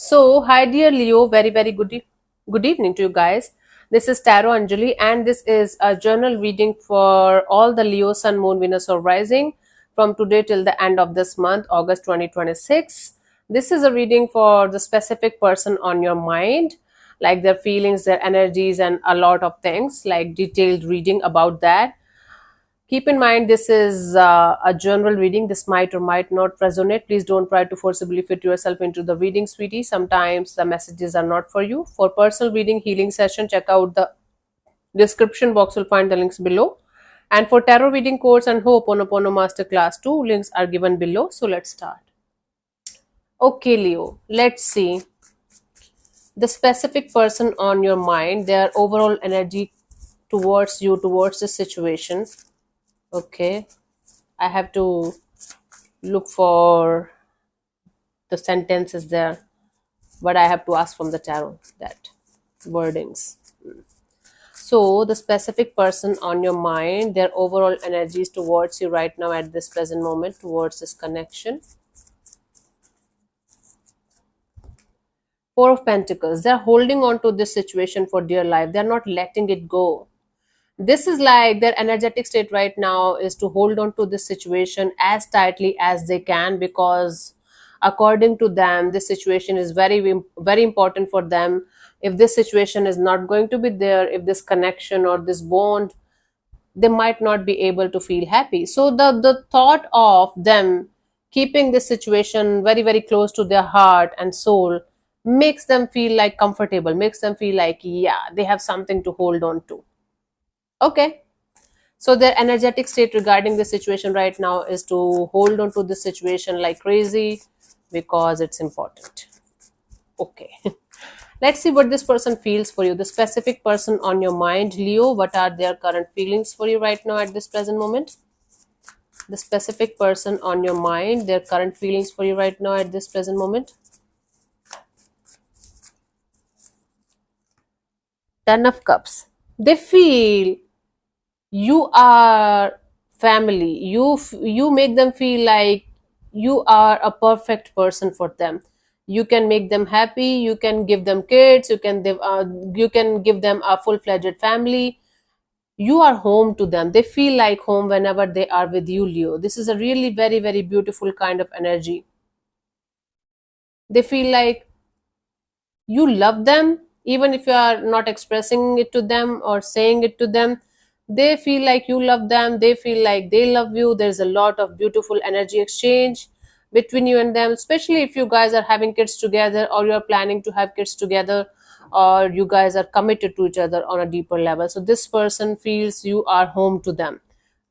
So, hi dear Leo, very good evening to you guys. This is Tarot Anjali, and this is a journal reading for all the Leo, Sun, Moon, Venus, or Rising from today till the end of this month, August 2026. This is a reading for the specific person on your mind, like their feelings, their energies, and a lot of things, like detailed reading about that. Keep in mind, this is a general reading. This might or might not resonate. Please don't try to forcibly fit yourself into the reading, sweetie. Sometimes the messages are not for you. For personal reading, healing session, check out the description box. Will find the links below. And for tarot reading course and Ho'oponopono Masterclass 2, links are given below. So let's start. Okay, Leo, let's see the specific person on your mind, their overall energy towards you, towards the situation. Okay, I have to look for the sentences there, but I have to ask from the tarot that wordings. So the specific person on your mind, their overall energies towards you right now at this present moment, towards this connection. Four of Pentacles, they're holding on to this situation for dear life. They're not letting it go. This is like their energetic state right now is to hold on to this situation as tightly as they can, because according to them this situation is very important for them. If this situation is not going to be there, if this connection or this bond, they might not be able to feel happy. So the thought of them keeping this situation very close to their heart and soul makes them feel like comfortable, makes them feel like, yeah, they have something to hold on to. Okay, so their energetic state regarding the situation right now is to hold on to this situation like crazy because it's important. Okay. Let's see what this person feels for you. The specific person on your mind, Leo, what are their current feelings for you right now at this present moment? The specific person on your mind, their current feelings for you right now at this present moment? Ten of Cups. They feel you are family. You make them feel like you are a perfect person for them. You can make them happy, you can give them kids, you can give them a full-fledged family. You are home to them. They feel like home whenever they are with you, Leo. This is a really very beautiful kind of energy. They feel like you love them, even if you are not expressing it to them or saying it to them. They feel like you love them, they feel like they love you. There's a lot of beautiful energy exchange between you and them, especially if you guys are having kids together, or you're planning to have kids together, or you guys are committed to each other on a deeper level. So this person feels you are home to them.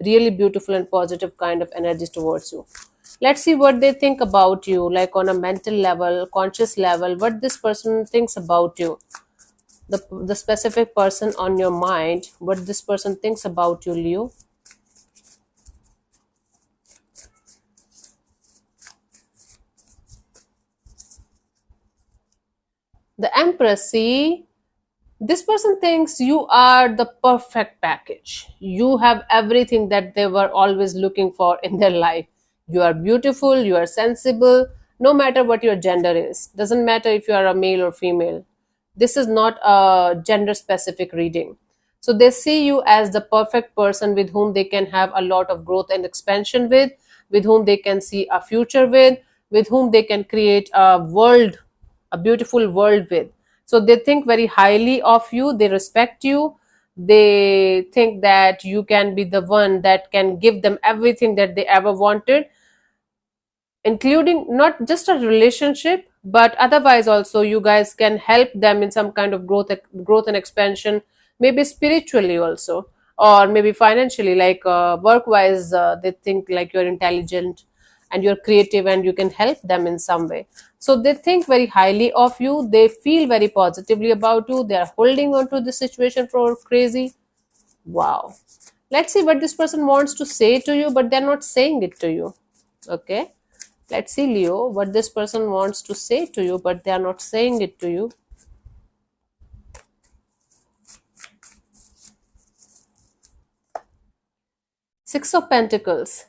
Really beautiful and positive kind of energies towards you. Let's see what they think about you, like on a mental level, conscious level, what this person thinks about you. The specific person on your mind, what this person thinks about you, Leo. The Empress, see, this person thinks you are the perfect package. You have everything that they were always looking for in their life. You are beautiful, you are sensible, no matter what your gender is. Doesn't matter if you are a male or female. This is not a gender specific reading. So they see you as the perfect person with whom they can have a lot of growth and expansion with whom they can see a future with whom they can create a world, a beautiful world with. So they think very highly of you, they respect you, they think that you can be the one that can give them everything that they ever wanted, including not just a relationship, but otherwise also you guys can help them in some kind of growth and expansion, maybe spiritually also, or maybe financially, like work wise. They think like you're intelligent and you're creative and you can help them in some way. So they think very highly of you, they feel very positively about you, they are holding on to the situation for crazy. Wow. Let's see what this person wants to say to you, but they're not saying it to you. Okay, let's see, Leo, what this person wants to say to you, but they are not saying it to you. Six of Pentacles.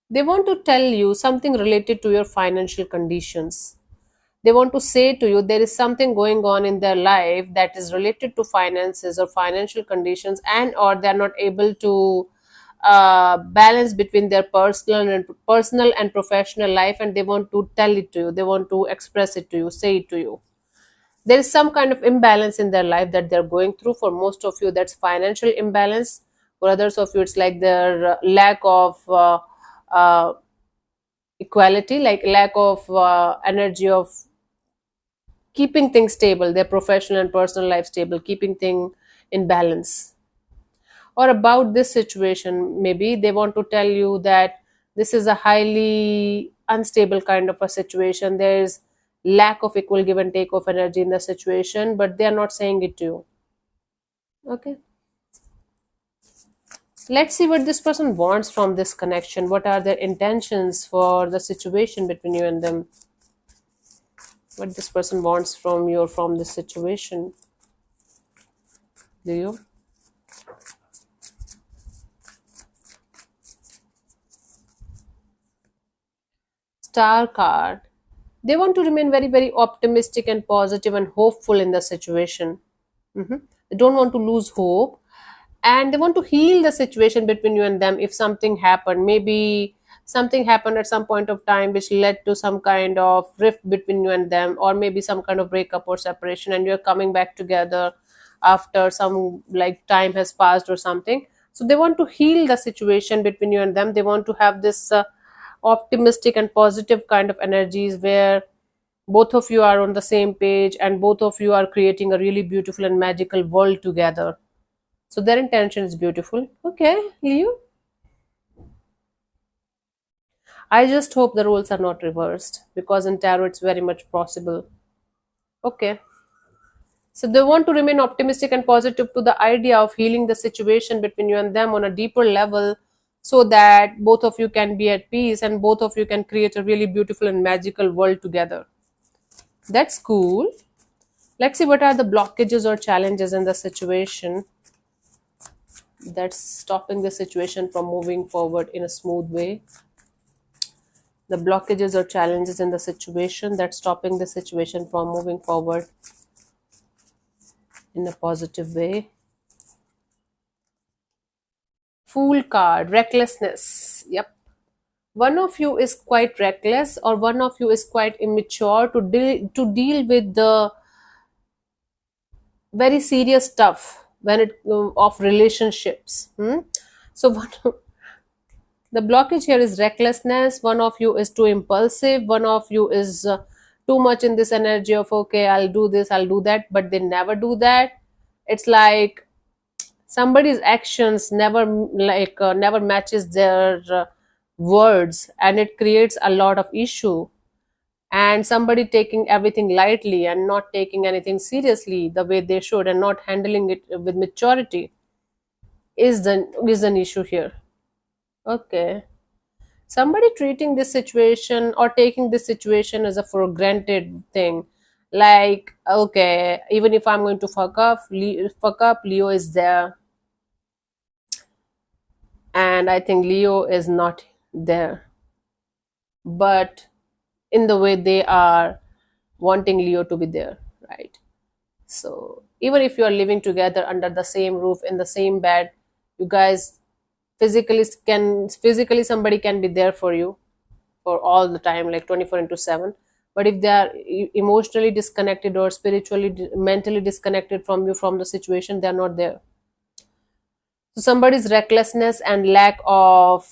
They want to tell you something related to your financial conditions. They want to say to you there is something going on in their life that is related to finances or financial conditions, and or they are not able to balance between their personal and professional life, and they want to tell it to you, they want to express it to you, say it to you. There is some kind of imbalance in their life that they're going through. For most of you, that's financial imbalance. For others of you, it's like their lack of uh, equality, like lack of energy of keeping things stable, their professional and personal life stable, keeping things in balance. Or about this situation, maybe they want to tell you that this is a highly unstable kind of a situation. There is lack of equal give and take of energy in the situation, but they are not saying it to you. Okay, let's see what this person wants from this connection. What are their intentions for the situation between you and them? What this person wants from you or from this situation? Do you? Star card. They want to remain very, very optimistic and positive and hopeful in the situation. They don't want to lose hope, and they want to heal the situation between you and them. If something happened, maybe something happened at some point of time which led to some kind of rift between you and them, or maybe some kind of breakup or separation, and you're coming back together after some like time has passed or something. So they want to heal the situation between you and them. They want to have this optimistic and positive kind of energies where both of you are on the same page and both of you are creating a really beautiful and magical world together. So their intention is beautiful. Okay, Leo. I just hope the roles are not reversed, because in tarot it's very much possible. Okay. So they want to remain optimistic and positive to the idea of healing the situation between you and them on a deeper level, so that both of you can be at peace and both of you can create a really beautiful and magical world together. That's cool. Let's see what are the blockages or challenges in the situation that's stopping the situation from moving forward in a smooth way. The blockages or challenges in the situation that's stopping the situation from moving forward in a positive way. Fool card, recklessness. Yep. One of you is quite reckless, or one of you is quite immature to deal with the very serious stuff when it of relationships. So one, the blockage here is recklessness. One of you is too impulsive, one of you is too much in this energy of okay, I'll do this, I'll do that, but they never do that. It's like somebody's actions never matches their words, and it creates a lot of issue. And somebody taking everything lightly and not taking anything seriously the way they should, and not handling it with maturity is an issue here. Okay, somebody treating this situation or taking this situation as a for granted thing, like okay, even if I'm going to fuck up, Leo is there. And I think Leo is not there, but in the way they are wanting Leo to be there, right? So even if you are living together under the same roof in the same bed, you guys physically somebody can be there for you for all the time, like 24 into 7. But if they are emotionally disconnected or spiritually mentally disconnected from you, from the situation, they are not there. So somebody's recklessness and lack of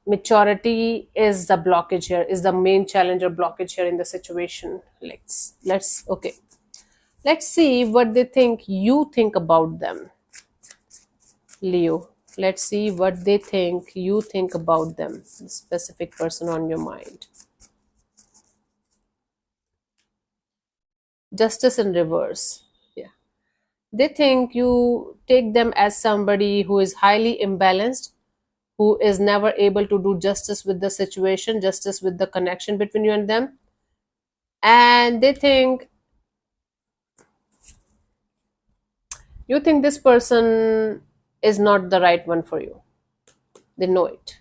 maturity is the blockage here, is the main challenge or blockage here in the situation. Let's okay, let's see what they think you think about them, Leo. Let's see what they think you think about them, the specific person on your mind. Justice in reverse. Yeah, they think you take them as somebody who is highly imbalanced, who is never able to do justice with the situation, justice with the connection between you and them. And they think you think this person is not the right one for you. They know it.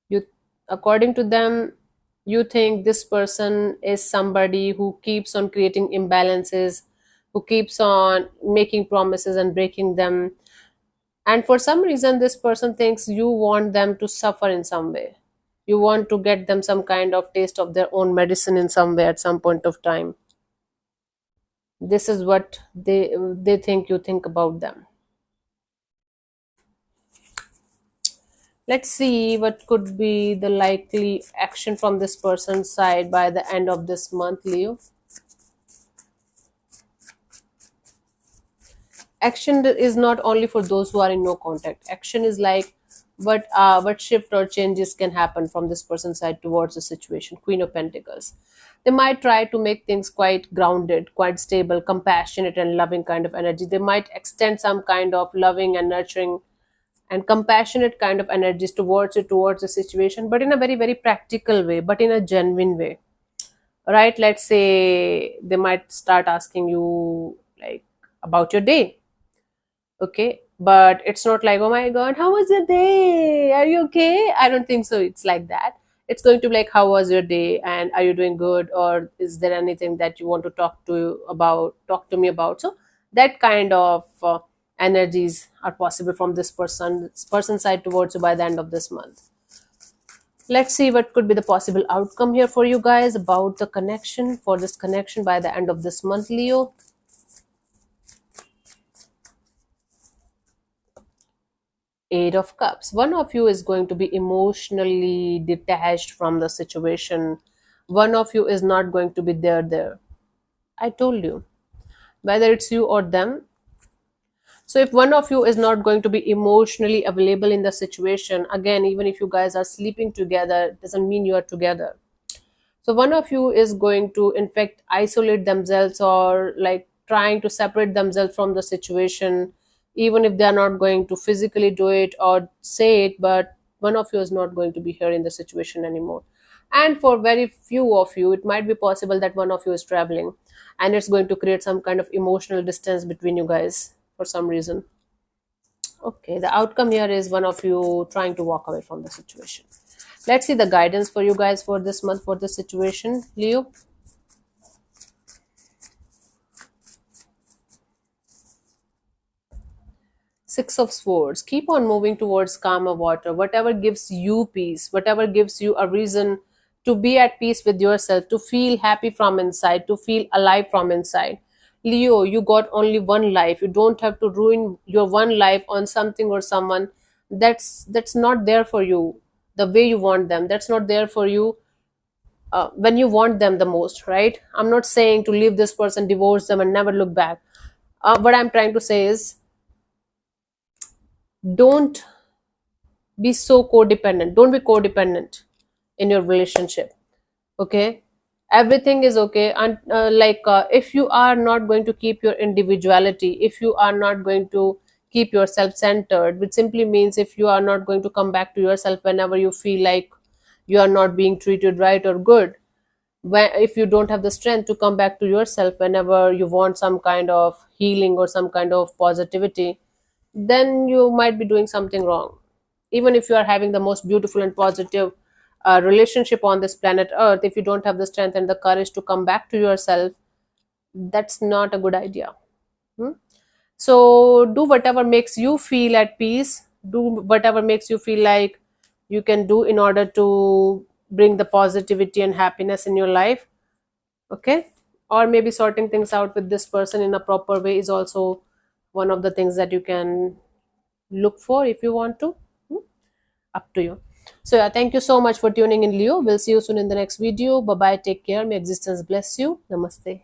You, according to them, You think this person is somebody who keeps on creating imbalances, who keeps on making promises and breaking them. And for some reason, this person thinks you want them to suffer in some way. You want to get them some kind of taste of their own medicine in some way at some point of time. This is what they think you think about them. Let's see what could be the likely action from this person's side by the end of this month, Leo. Action is not only for those who are in no contact. Action is like what shift or changes can happen from this person's side towards the situation. Queen of Pentacles. They might try to make things quite grounded, quite stable, compassionate and loving kind of energy. They might extend some kind of loving and nurturing and compassionate kind of energies towards the situation, but in a very very practical way, but in a genuine way, right? Let's say they might start asking you like about your day. Okay, but it's not like, oh my god, how was your day, are you okay? I don't think so it's like that. It's going to be like, how was your day and are you doing good, or is there anything that you want to talk to me about? So that kind of energies are possible from this person side towards you by the end of this month. Let's see what could be the possible outcome here for you guys about the connection, for this connection by the end of this month, Leo. Eight of Cups. One of you is going to be emotionally detached from the situation. One of you is not going to be there. I told you, whether it's you or them. So if one of you is not going to be emotionally available in the situation, again, even if you guys are sleeping together, doesn't mean you are together. So one of you is going to in fact isolate themselves, or like trying to separate themselves from the situation, even if they are not going to physically do it or say it, but one of you is not going to be here in the situation anymore. And for very few of you, it might be possible that one of you is traveling, and it's going to create some kind of emotional distance between you guys for some reason. Okay, the outcome here is one of you trying to walk away from the situation. Let's see the guidance for you guys for this month for this situation, Leo. Six of Swords. Keep on moving towards calmer water. Whatever gives you peace, whatever gives you a reason to be at peace with yourself, to feel happy from inside, to feel alive from inside. Leo, you got only one life. You don't have to ruin your one life on something or someone that's not there for you the way you want them. That's not there for you when you want them the most, right? I'm not saying to leave this person, divorce them, and never look back. What I'm trying to say is, don't be so codependent. Don't be codependent in your relationship. Okay, everything is okay, and if you are not going to keep your individuality, if you are not going to keep yourself centered, which simply means if you are not going to come back to yourself whenever you feel like you are not being treated right or good, if you don't have the strength to come back to yourself whenever you want some kind of healing or some kind of positivity, then you might be doing something wrong. Even if you are having the most beautiful and positive relationship on this planet earth, if you don't have the strength and the courage to come back to yourself, that's not a good idea. Hmm? So do whatever makes you feel at peace, do whatever makes you feel like you can do in order to bring the positivity and happiness in your life. Okay, or maybe sorting things out with this person in a proper way is also one of the things that you can look for if you want to. Hmm? Up to you. So yeah, thank you so much for tuning in, Leo. We'll see you soon in the next video. Bye bye, take care, may existence bless you. Namaste.